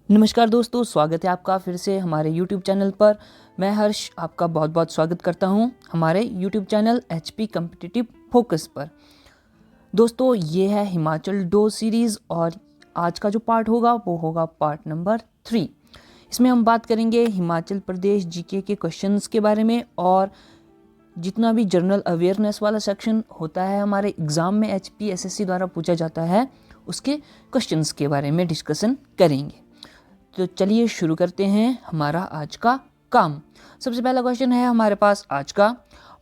नमस्कार दोस्तों, स्वागत है आपका फिर से हमारे YouTube चैनल पर। मैं हर्ष आपका बहुत बहुत स्वागत करता हूं हमारे YouTube channel HP competitive focus पर। दोस्तों, ये है हिमाचल डो सीरीज़ और आज का जो पार्ट होगा वो होगा पार्ट नंबर 3। इसमें हम बात करेंगे हिमाचल प्रदेश जीके के क्वेश्चंस के बारे में और जितना भी जनरल अवेयरनेस वाला सेक्शन होता है हमारे एग्ज़ाम में HPSSC द्वारा पूछा जाता है उसके क्वेश्चंस के बारे में डिस्कशन करेंगे। तो चलिए शुरू करते हैं हमारा आज का काम। सबसे पहला क्वेश्चन है हमारे पास आज का,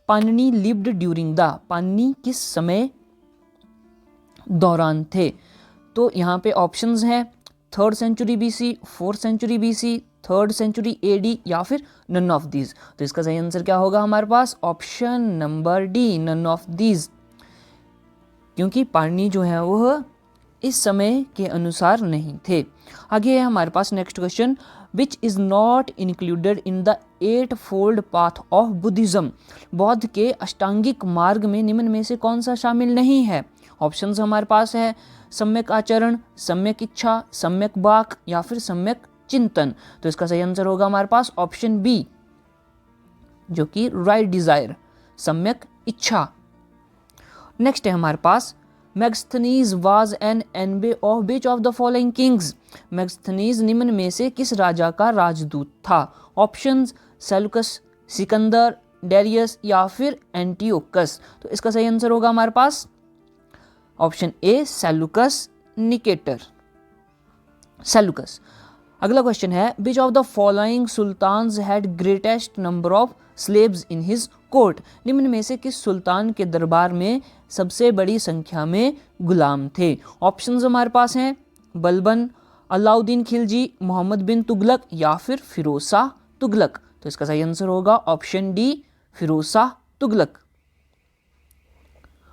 Panini lived during the, Panini किस समय दौरान थे। तो यहाँ पे ऑप्शंस हैं 3rd century BC, 4th century BC, 3rd century AD या फिर नन ऑफ दीज। तो इसका सही आंसर क्या होगा हमारे पास? Option number D, none of these, क्योंकि पाणिनि जो है वह इस समय के अनुसार नहीं थे। आगे है हमारे पास next question, which is not included in the 8-fold path of Buddhism. बौद्ध के अष्टांगिक मार्ग में निम्न में से कौन सा शामिल नहीं है। ऑप्शंस हमारे पास है सम्यक आचरण, सम्यक इच्छा, सम्यक वाक या फिर सम्यक चिंतन। तो इसका सही आंसर होगा हमारे पास ऑप्शन बी, जो कि राइट डिजायर, सम्यक इच्छा। नेक्स्ट है हमारे पास, Megasthenes was an envoy of which of the following kings. Megasthenes निम्न में से किस राजा का राजदूत था। ऑप्शंस सेलुकस, सिकंदर, डेरियस या फिर एंटियोकस। तो इसका सही आंसर होगा हमारे पास option A, Seleucus Nicator, Seleucus. अगला क्वेश्चन है, which of the following sultans had greatest number of slaves in his court. निम्न में से किस सुल्तान के दरबार में सबसे बड़ी संख्या में गुलाम थे। ऑप्शंस हमारे पास हैं बलबन, अलाउद्दीन खिलजी, मोहम्मद बिन तुगलक या फिर फिरोज शाह तुगलक। तो इसका सही आंसर होगा option D, Firoz Shah Tughlaq,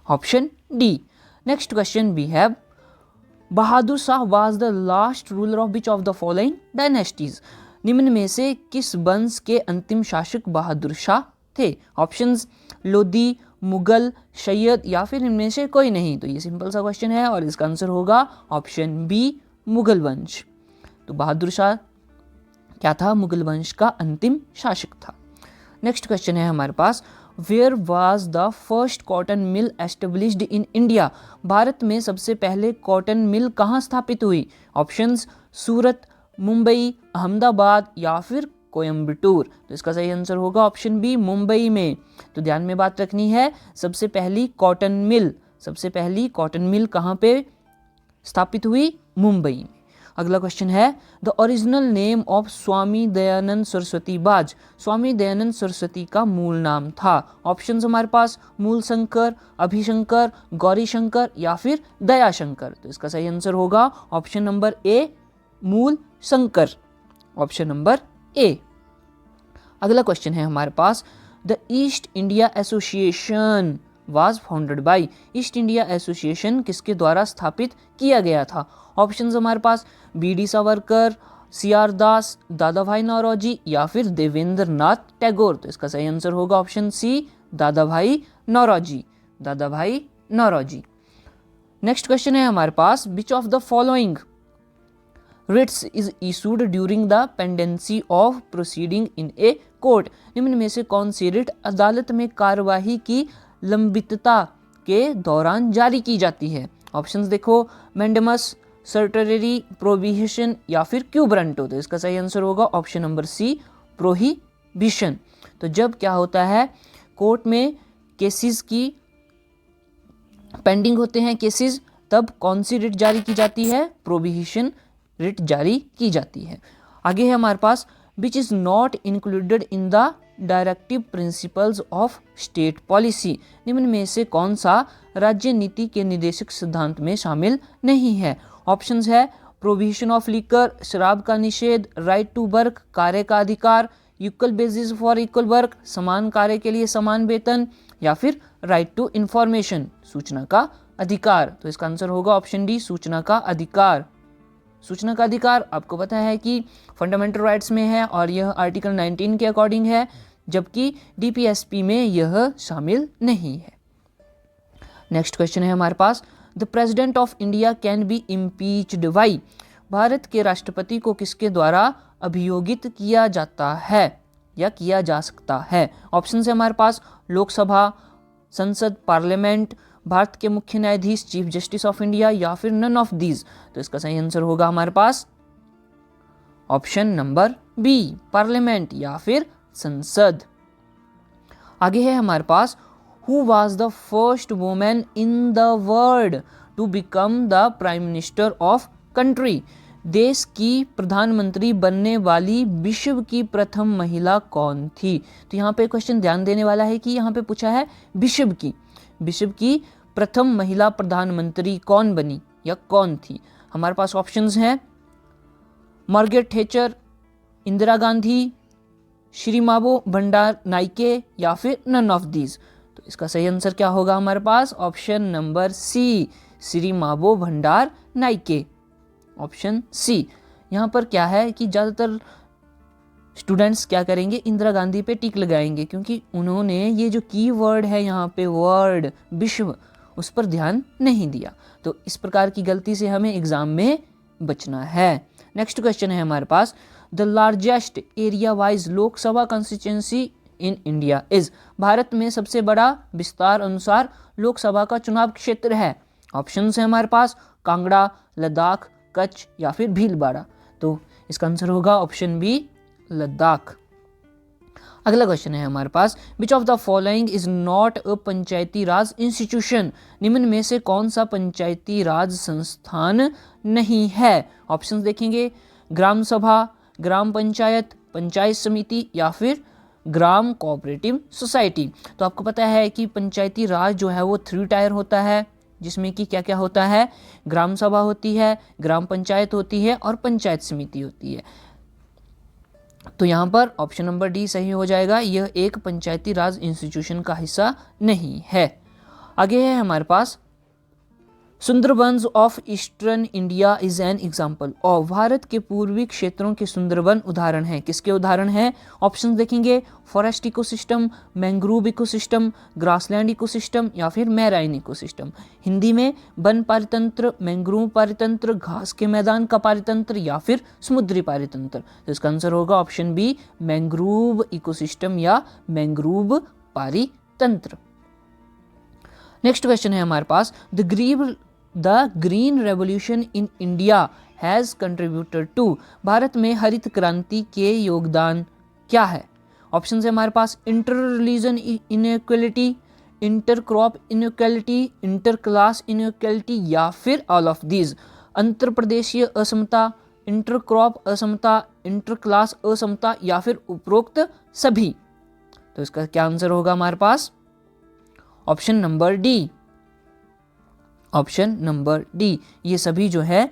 option D. Next question we have, Bahadur Shah was the last ruler of which of the following dynasties. निम्न में से किस वंश के अंतिम शासक बहादुर शाह थे। ऑप्शंस लोधी, मुगल, सैयद या फिर इनमें से कोई नहीं। तो ये सिंपल सा क्वेश्चन है और इसका आंसर होगा ऑप्शन बी, मुगल वंश। तो बहादुर शाह क्या था? मुगल वंश का अंतिम शासक था। नेक्स्ट क्वेश्चन है हमारे पास, where was the first cotton mill established in India. Bharat में सबसे पहले कॉटन मिल कहाँ स्थापित हुई। ऑप्शंस सूरत, मुंबई, अहमदाबाद या फिर कोयम्बटूर। तो इसका सही आंसर होगा ऑप्शन बी, मुंबई में। तो ध्यान में बात रखनी है, सबसे पहली कॉटन मिल कहाँ पे स्थापित हुई? मुंबई में। अगला क्वेश्चन है, the original name of Swami Dayanand Saraswati बाज। स्वामी दयानंद सरस्वती का मूल नाम था। ऑप्शंस हमारे पास मूल शंकर, अभिशंकर, गौरी शंकर या फिर दया शंकर। तो इसका सही आंसर होगा ऑप्शन नंबर ए, मूल शंकर, ऑप्शन नंबर ए। अगला क्वेश्चन है हमारे पास, the East India Association was founded by. East India Association किसके द्वारा स्थापित किया गया था। ऑप्शंस हमारे पास BD सावरकर, CR दास, दादा भाई नौरोजी या फिर देवेंद्र नाथ टैगोर। तो इसका सही आंसर होगा ऑप्शन सी, दादा भाई नौरोजी, दादा भाई नौरोजी। नेक्स्ट क्वेश्चन है हमारे पास, which of the following writs is issued during the pendency of proceeding in a court. निम्न में से कौन सी रिट अदालत में कार्यवाही की लंबितता के दौरान जारी की जाती है। ऑप्शंस देखो, मैंडेमस, सर्टररी, प्रोहिबिशन या फिर क्यूब्रंटो। तो इसका सही आंसर होगा ऑप्शन नंबर सी, प्रोहिबिशन। तो जब क्या होता है, कोर्ट में केसेस की पेंडिंग होते हैं केसेस, तब कौन सी रिट जारी की जाती है? प्रोहिबिशन रिट जारी की जाती है। आगे है हमारे पास, which is not included in the directive principles of state policy. निम्न में से कौन सा राज्य नीति के निर्देशक सिद्धांत में शामिल नहीं है। ऑप्शंस है प्रोहिबिशन ऑफ लिकर, शराब का निषेध, राइट टू वर्क, कार्य का अधिकार, equal basis for equal work, समान कार्य के लिए समान वेतन या फिर राइट टू इंफॉर्मेशन, सूचना का अधिकार। तो इसका आंसर होगा ऑप्शन डी, सूचना का अधिकार। सूचना का अधिकार आपको पता है कि फंडामेंटल राइट्स में है और यह आर्टिकल 19 के अकॉर्डिंग है, जबकि DPSP में यह शामिल नहीं है। नेक्स्ट क्वेश्चन है हमारे पास, the president of India can be impeached by. Bharat के राष्ट्रपति को किसके द्वारा अभियोगित किया जाता है या किया जा सकता है? ऑप्शन है हमारे पास लोकसभा, संसद, पार्लियामेंट, भारत के मुख्य न्यायाधीश, चीफ जस्टिस ऑफ इंडिया या फिर नन ऑफ दीज। तो इसका सही आंसर होगा हमारे पास ऑप्शन नंबर बी, पार्लियामेंट या फिर संसद। आगे है हमारे पास who was the first women in the world to become the prime minister of country? देश की प्रधानमंत्री बनने वाली विश्व की प्रथम महिला कौन थी? तो यहाँ पे क्वेश्चन ध्यान देने वाला है कि यहाँ पे पूछा है विश्व की प्रथम महिला प्रधानमंत्री कौन बनी या कौन थी? हमारे पास ऑप्शंस हैं मार्गरेट थैचर, इंदिरा गांधी, श्रीमावो भंडार नाइके या फिर नन ऑफ दीज। तो इसका सही आंसर क्या होगा हमारे पास? ऑप्शन नंबर सी, श्रीमावो भंडार नाइके, ऑप्शन सी। यहाँ पर क्या है कि ज़्यादातर स्टूडेंट्स क्या करेंगे, इंदिरा गांधी पे टिक लगाएंगे क्योंकि उन्होंने ये जो की वर्ड है यहाँ पे वर्ड विश्व, उस पर ध्यान नहीं दिया। तो इस प्रकार की गलती से हमें एग्जाम में बचना है। नेक्स्ट क्वेश्चन है हमारे पास the largest area wise Lok Sabha constituency in India is? Bharat में सबसे बड़ा विस्तार अनुसार लोकसभा का चुनाव क्षेत्र है। ऑप्शन है हमारे पास कांगड़ा, लद्दाख, कच्छ या फिर भीलवाड़ा। तो इसका आंसर होगा ऑप्शन बी, लद्दाख। अगला क्वेश्चन है हमारे पास which of the following is not a Panchayati Raj institution? निम्न में से कौन सा पंचायती राज संस्थान नहीं है? ऑप्शंस देखेंगे ग्राम सभा, ग्राम पंचायत, पंचायत समिति या फिर ग्राम कोऑपरेटिव सोसाइटी। तो आपको पता है कि पंचायती राज जो है वो 3 टायर होता है, जिसमें कि क्या क्या होता है, ग्राम सभा होती है, ग्राम पंचायत होती है और पंचायत समिति होती है। तो यहाँ पर ऑप्शन नंबर डी सही हो जाएगा, यह एक पंचायती राज इंस्टीट्यूशन का हिस्सा नहीं है। आगे है हमारे पास Sundarbans of eastern India is an example of? Bharat के पूर्वी क्षेत्रों के सुंदरबन उदाहरण हैं। किसके उदाहरण हैं? ऑप्शन देखेंगे forest ecosystem, mangrove ecosystem, grassland ecosystem या फिर मैराइन इकोसिस्टम। हिंदी में वन पारितंत्र, मैंग्रोव पारितंत्र, घास के मैदान का पारितंत्र या फिर समुद्री पारितंत्र। तो इसका आंसर होगा ऑप्शन बी, मैंग्रोव इकोसिस्टम या मैंग्रोव पारितंत्र। नेक्स्ट क्वेश्चन है हमारे पास the green revolution in India has contributed to? Bharat में हरित क्रांति के योगदान क्या है? ऑप्शन है हमारे पास inter religion inequality, inter crop inequality, inter class inequality या फिर ऑल ऑफ दीज। अंतर प्रदेशीय असमता, इंटर क्रॉप असमता, इंटर क्लास असमता या फिर उपरोक्त सभी। तो इसका क्या आंसर होगा हमारे पास? Option number D, option number D. ये सभी जो है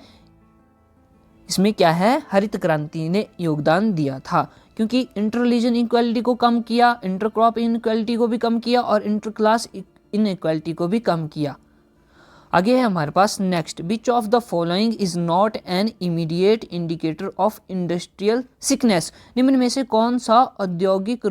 इसमें क्या है, हरित क्रांति ने योगदान दिया था, क्योंकि इंटर रिलीजन इनइक्वालिटी को कम किया, इंटर क्रॉप इनइक्वालिटी को भी कम किया और इंटर क्लास इनइक्वालिटी को भी कम किया। आगे है हमारे पास next which of the following is not an immediate indicator of industrial sickness? निम्न में से कौन सा औद्योगिक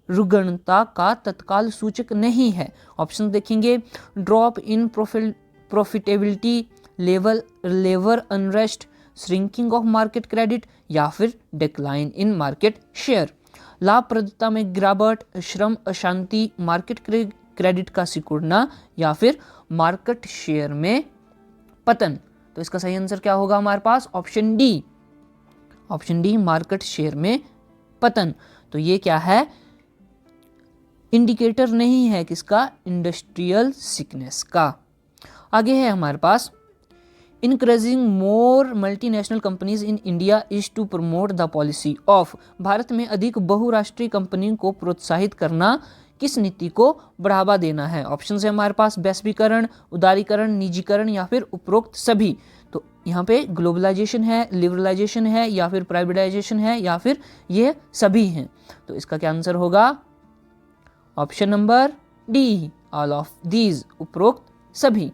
रुग्णता का तत्काल सूचक नहीं है? ऑप्शन देखेंगे drop in profitability, labour unrest, shrinking of market credit या फिर डिक्लाइन इन मार्केट शेयर। लाभप्रदता में गिरावट, श्रम अशांति, मार्केट क्रेडिट का सिकुड़ना या फिर मार्केट शेयर में पतन। तो इसका सही आंसर क्या होगा हमारे पास? Option D, option D, market share में पतन। तो ये क्या है, इंडिकेटर नहीं है किसका, इंडस्ट्रियल सिकनेस का। आगे है हमारे पास increasing more multinational companies in India is to promote the policy of? Bharat में अधिक बहुराष्ट्रीय कंपनियों को प्रोत्साहित करना किस नीति को बढ़ावा देना है? ऑप्शन है हमारे पास वैश्वीकरण, उदारीकरण, निजीकरण या फिर उपरोक्त सभी। तो यहाँ पे ग्लोबलाइजेशन है, लिबरलाइजेशन है या फिर प्राइवेटाइजेशन है या फिर ये सभी हैं। तो इसका क्या आंसर होगा? Option number D, all of these, उपरोक्त सभी।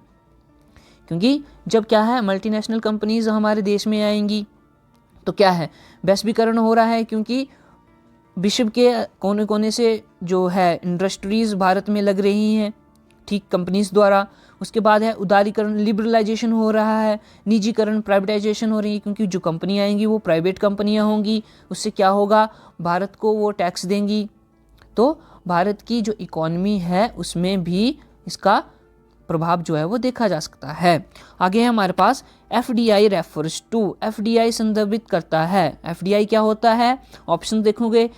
क्योंकि जब क्या है, मल्टीनेशनल कंपनीज हमारे देश में आएंगी तो क्या है, वैश्वीकरण हो रहा है, क्योंकि विश्व के कोने कोने से जो है इंडस्ट्रीज भारत में लग रही हैं। ठीक कंपनीज द्वारा। उसके बाद है उदारीकरण, लिबरलाइजेशन हो रहा है, निजीकरण, प्राइवेटाइजेशन हो रही है, क्योंकि जो कंपनियां आएंगी वो प्राइवेट कंपनियां होंगी। उससे क्या होगा, भारत को वो टैक्स देंगी, तो भारत की जो इकोनॉमी है उसमें भी इसका प्रभाव जो है वो देखा जा सकता है। आगे है हमारे पास FDI रेफर्स टू, FDI संदर्भित करता है। FDI क्या होता है, ऑप्शन देखोगे,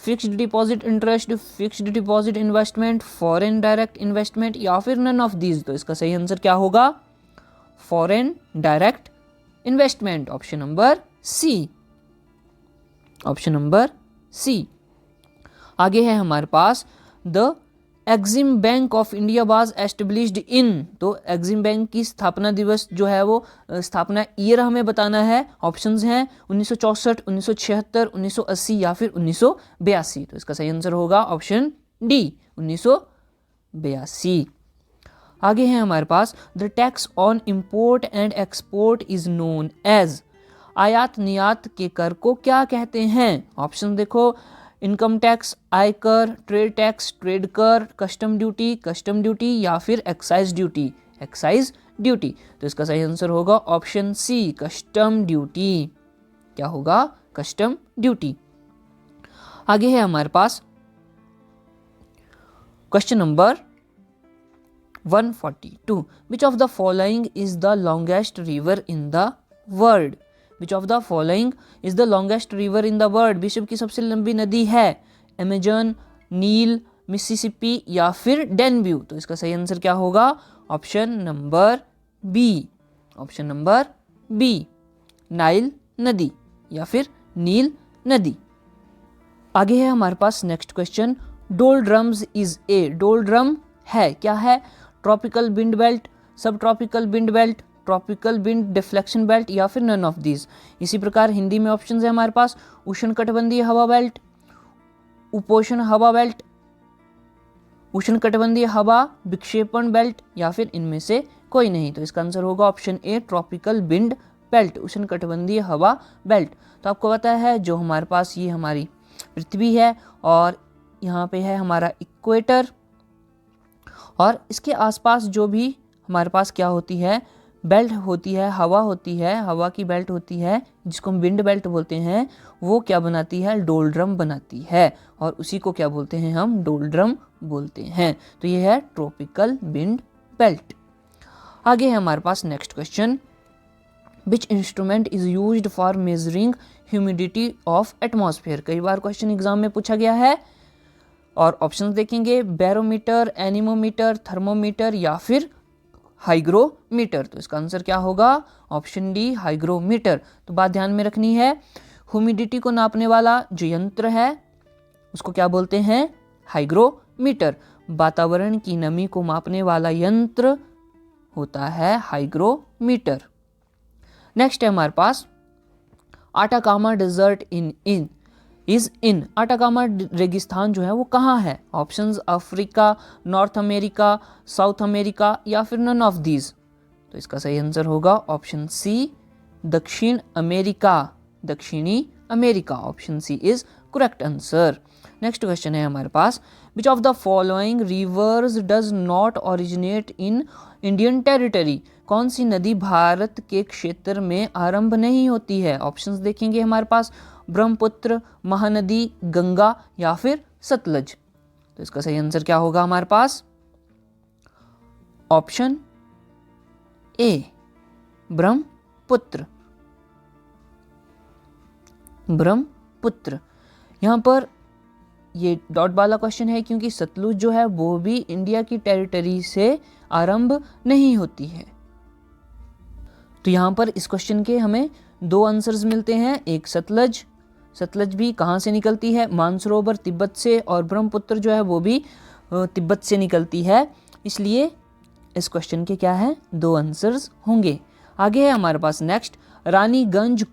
fixed deposit interest, fixed deposit investment, foreign direct investment या फिर नन ऑफ दीज। तो इसका सही आंसर क्या होगा, foreign direct investment, option number C, option number C. आगे है हमारे पास the EXIM bank of India was established in, तो एक्सिम बैंक की स्थापना दिवस जो है वो स्थापना ईयर हमें बताना है। ऑप्शंस हैं 1964, 1976, 1980 या फिर 1982। तो इसका सही आंसर होगा ऑप्शन डी, 1982। आगे है हमारे पास the tax on import and export is known as, आयात निर्यात के कर को क्या कहते हैं। ऑप्शन देखो, इनकम टैक्स, आयकर, ट्रेड टैक्स, ट्रेड कर, कस्टम ड्यूटी या फिर एक्साइज ड्यूटी। तो इसका सही आंसर होगा ऑप्शन सी, कस्टम ड्यूटी। क्या होगा, कस्टम ड्यूटी। आगे है हमारे पास question number 142, which of the following is the longest river in the world, which of the following is the longest river in the world, विश्व की सबसे लंबी नदी है अमेजन, नील, मिसिसिपी या फिर डेन्यू। तो इसका सही आंसर क्या होगा, option number B, option number B, Nile नदी या फिर नील नदी। आगे है हमारे पास next question, doldrums is a, doldrum है क्या है, tropical wind belt, sub tropical wind belt, tropical wind deflection belt या फिर नन ऑफ दीज। इसी प्रकार हिंदी में ऑप्शंस है हमारे पास, उष्णकटिबंधीय हवा बेल्ट, उपोष्ण हवा बेल्ट, उष्णकटिबंधीय हवा विक्षेपण बेल्ट या फिर इनमें से कोई नहीं। तो इसका आंसर होगा ऑप्शन ए, ट्रॉपिकल विंड बेल्ट, उष्णकटिबंधीय हवा बेल्ट। तो आपको पता है जो हमारे पास ये हमारी पृथ्वी है और यहाँ पे है हमारा इक्वेटर, और इसके आसपास जो भी हमारे पास क्या होती है, बेल्ट होती है, हवा होती है, हवा की बेल्ट होती है जिसको हम विंड बेल्ट बोलते हैं, वो क्या बनाती है, डोलड्रम बनाती है, और उसी को क्या बोलते हैं हम, डोलड्रम बोलते हैं। तो ये है ट्रॉपिकल विंड बेल्ट। आगे है हमारे पास next question, which instrument is used for measuring humidity of atmosphere. कई बार क्वेश्चन एग्जाम में पूछा गया है और ऑप्शंस देखेंगे, बैरोमीटर, एनीमोमीटर, थर्मोमीटर या फिर हाइग्रोमीटर। तो इसका आंसर क्या होगा, ऑप्शन डी, हाइग्रोमीटर। तो बात ध्यान में रखनी है, ह्यूमिडिटी को नापने वाला जो यंत्र है उसको क्या बोलते हैं, हाइग्रोमीटर। वातावरण की नमी को मापने वाला यंत्र होता है हाइग्रोमीटर। नेक्स्ट है हमारे पास आटाकामा डेजर्ट इन आटाकामा रेगिस्तान जो है वो कहाँ है। Options Africa, north America, south America या फिर नन ऑफ दीज। तो इसका सही आंसर होगा ऑप्शन सी, दक्षिण अमेरिका, दक्षिणी America. Option C is correct answer. Next question है हमारे पास, which of the following rivers does not originate in Indian territory. कौन सी नदी भारत के क्षेत्र में आरंभ नहीं होती है। ऑप्शंस देखेंगे हमारे पास, ब्रह्मपुत्र, महानदी, गंगा या फिर सतलज। तो इसका सही आंसर क्या होगा हमारे पास, ऑप्शन ए, ब्रह्मपुत्र, ब्रह्मपुत्र। यहां पर ये डॉट वाला क्वेश्चन है क्योंकि सतलुज जो है वो भी इंडिया की टेरिटरी से आरंभ नहीं होती है। तो यहाँ पर इस क्वेश्चन के हमें दो आंसर्स मिलते हैं, एक सतलज, सतलज भी कहाँ से निकलती है, मानसरोवर तिब्बत से, और ब्रह्मपुत्र जो है वो भी तिब्बत से निकलती है, इसलिए इस क्वेश्चन के क्या है, दो आंसर्स होंगे। आगे है हमारे पास next, Raniganj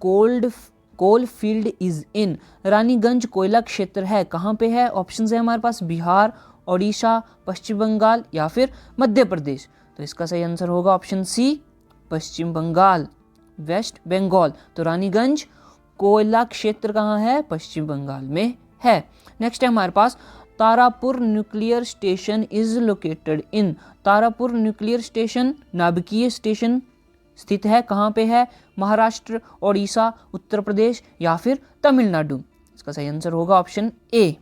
coal field is in. Raniganj कोयला क्षेत्र है कहाँ पे है। ऑप्शन है हमारे पास, बिहार, ओडिशा, पश्चिम बंगाल या फिर मध्य प्रदेश। तो इसका सही आंसर होगा ऑप्शन सी, पश्चिम बंगाल, वेस्ट बंगाल। तो रानीगंज कोयला क्षेत्र कहाँ है, पश्चिम बंगाल में है। नेक्स्ट है हमारे पास, Tarapur nuclear station is located in? Tarapur nuclear station, नाभिकीय स्टेशन स्थित है कहाँ पे है? महाराष्ट्र, ओडिशा, उत्तर प्रदेश या फिर तमिलनाडु? इसका सही आंसर होगा option A,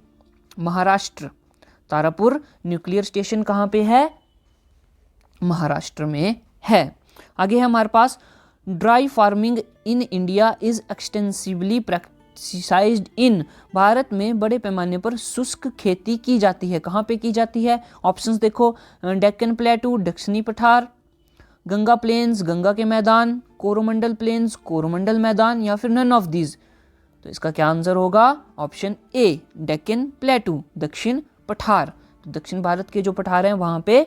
Maharashtra. Tarapur nuclear station कहाँ पे है? महाराष्ट्र में है। आगे है हमारे पास, dry farming in India is extensively practised in? Bharat में बड़े पैमाने पर शुष्क खेती की जाती है, कहाँ पे की जाती है? ऑप्शंस देखो, डेक्कन प्लेटू, दक्षिणी पठार, गंगा प्लेन्स, गंगा के मैदान, कोरोमंडल प्लेन्स, कोरोमंडल मैदान या फिर नन ऑफ दीज? तो इसका क्या आंसर होगा? ऑप्शन ए, डेक्कन प्लेटू, दक्षिण पठार। तो दक्षिण भारत के जो पठार हैं वहाँ पे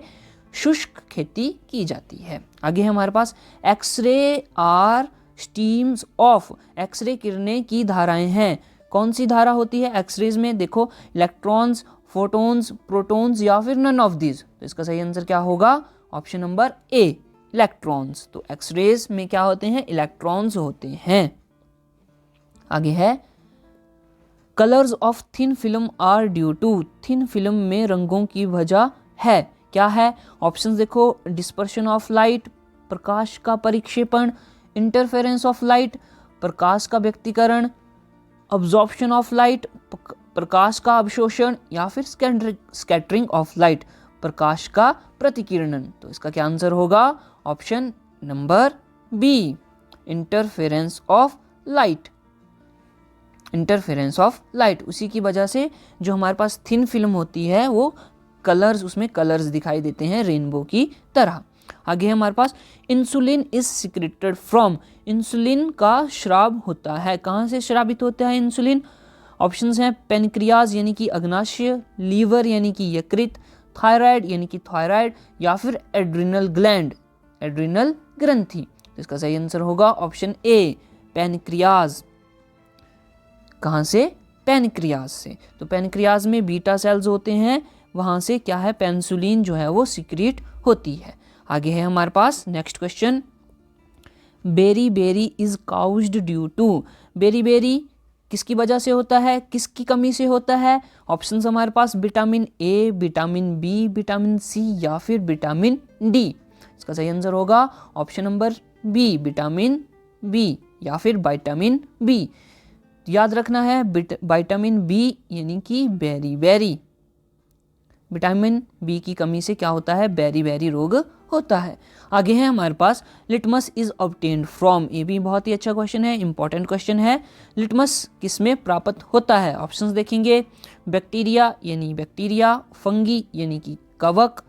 शुष्क खेती की जाती है। आगे है हमारे पास, X ray are streams of? X ray किरणें की धाराएं हैं, कौन सी धारा होती है एक्सरेज में? देखो, इलेक्ट्रॉन्स, फोटॉन्स, प्रोटॉन्स या फिर नन ऑफ दीज? तो इसका सही आंसर क्या होगा? Option number A, electrons. तो एक्सरेज में क्या होते हैं? इलेक्ट्रॉन्स होते हैं। आगे है, colours of thin film are due to? Thin film में रंगों की वजह है, क्या है? ऑप्शंस देखो, डिस्पर्शन ऑफ लाइट, प्रकाश का परिक्षेपण, इंटरफेरेंस ऑफ लाइट, प्रकाश का व्यक्तीकरण, अब्जॉर्प्शन ऑफ लाइट, प्रकाश का अवशोषण या फिर स्कैटरिंग ऑफ लाइट, प्रकाश का प्रतिकिरणन? तो इसका क्या आंसर होगा? Option number B, interference of light. Interference of light, उसी की वजह से जो हमारे पास थिन फिल्म होती है वो कलर्स, उसमें कलर्स दिखाई देते हैं रेनबो की तरह। आगे है हमारे पास, insulin is secreted from? Insulin का श्राव होता है, कहाँ से श्रावित होता है इंसुलिन? ऑप्शंस हैं, पेनक्रियाज यानी कि अग्नाशय, लीवर यानी कि यकृत, थायराइड यानी कि थायराइड या फिर एड्रिनल ग्लैंड, एड्रिनल ग्रंथि? तो इसका सही आंसर होगा ऑप्शन ए, पेनक्रियाज। कहाँ से? पेनक्रियाज से। तो पेनक्रियाज में बीटा सेल्स होते हैं, वहाँ से क्या है? पेंसुलिन जो है वो सिक्रीट होती है। आगे है हमारे पास next question, beriberi is caused due to? Beriberi किसकी वजह से होता है, किसकी कमी से होता है? ऑप्शंस हमारे पास, vitamin A, vitamin B, vitamin C या फिर विटामिन डी? इसका सही आंसर होगा option number B, vitamin B या फिर विटामिन बी। याद रखना है, विटामिन बी यानी कि बेरी बेरी। विटामिन बी की कमी से क्या होता है? बेरी बेरी रोग होता है। आगे है हमारे पास, लिटमस इज ऑब्टेन्ड फ्रॉम? ये भी बहुत ही अच्छा क्वेश्चन है, इंपॉर्टेंट क्वेश्चन है। लिटमस किसमें प्राप्त होता है? ऑप्शंस देखेंगे, बैक्टीरिया यानी बैक्टीरिया, फंगी यानी कि कवक,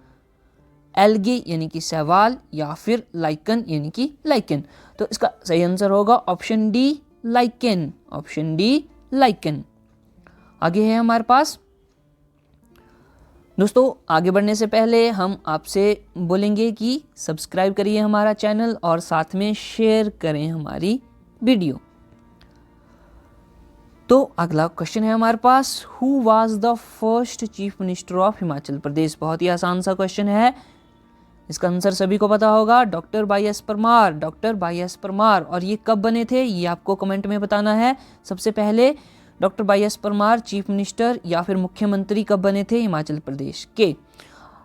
एल्गी यानी कि शैवाल या फिर लाइकन यानी कि लाइकन? तो इसका सही आंसर होगा option D, lichen. Option D, lichen. आगे है हमारे पास, दोस्तों आगे बढ़ने से पहले हम आपसे बोलेंगे कि सब्सक्राइब करिए हमारा चैनल और साथ में शेयर करें हमारी वीडियो। तो अगला क्वेश्चन है हमारे पास, who was the first chief minister of Himachal Pradesh? बहुत ही आसान सा क्वेश्चन है, इसका आंसर सभी को पता होगा, doctor Y S Parmar. Doctor Y S Parmar. और ये कब बने थे ये आपको कमेंट में बताना है। सबसे पहले doctor Y S Parmar chief minister या फिर मुख्यमंत्री कब बने थे हिमाचल प्रदेश के?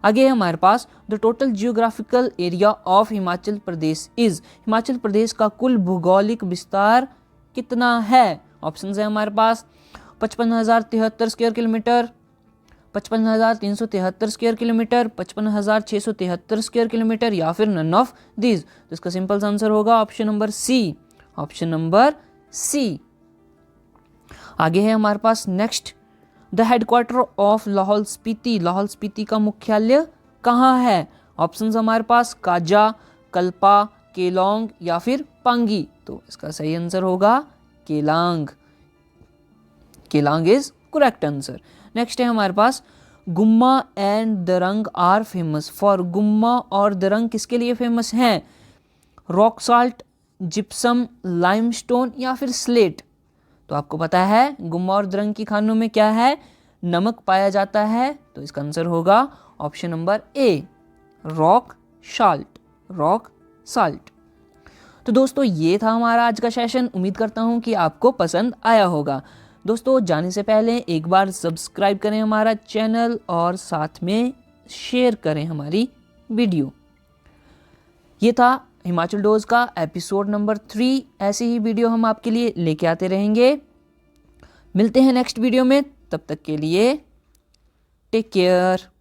आगे है हमारे पास, the total geographical area of Himachal Pradesh is? Himachal Pradesh का कुल भौगोलिक विस्तार कितना है? ऑप्शंस है हमारे पास, 55,073 square kilometre, 55,373 square kilometre, 55,673 square kilometre या फिर नन ऑफ दीज? तो इसका सिंपल आंसर होगा option number C. Option number C. आगे है हमारे पास next, the headquarter of Lahaul Spiti? Lahaul Spiti का मुख्यालय कहाँ है? ऑप्शंस हमारे पास, काजा, कल्पा, केलोंग या फिर पांगी? तो इसका सही आंसर होगा Keylong. Keylong is correct answer. Next है हमारे पास, Gumma and Darang are famous for? Gumma और दरंग किसके लिए फेमस हैं? रॉक साल्ट, जिप्सम, लाइमस्टोन या फिर स्लेट? तो आपको पता है गुम्मा और दरंग की खानों में क्या है? नमक पाया जाता है। तो इसका आंसर होगा ऑप्शन नंबर ए, रॉक साल्ट। Rock salt. तो दोस्तों ये था हमारा आज का सेशन। उम्मीद करता हूँ कि आपको पसंद आया होगा। दोस्तों जाने से पहले एक बार सब्सक्राइब करें हमारा चैनल और साथ में शेयर करें हमारी वीडियो। ये था हिमाचल डोज का एपिसोड नंबर 3। ऐसी ही वीडियो हम आपके लिए लेके आते रहेंगे। मिलते हैं नेक्स्ट वीडियो में, तब तक के लिए टेक केयर।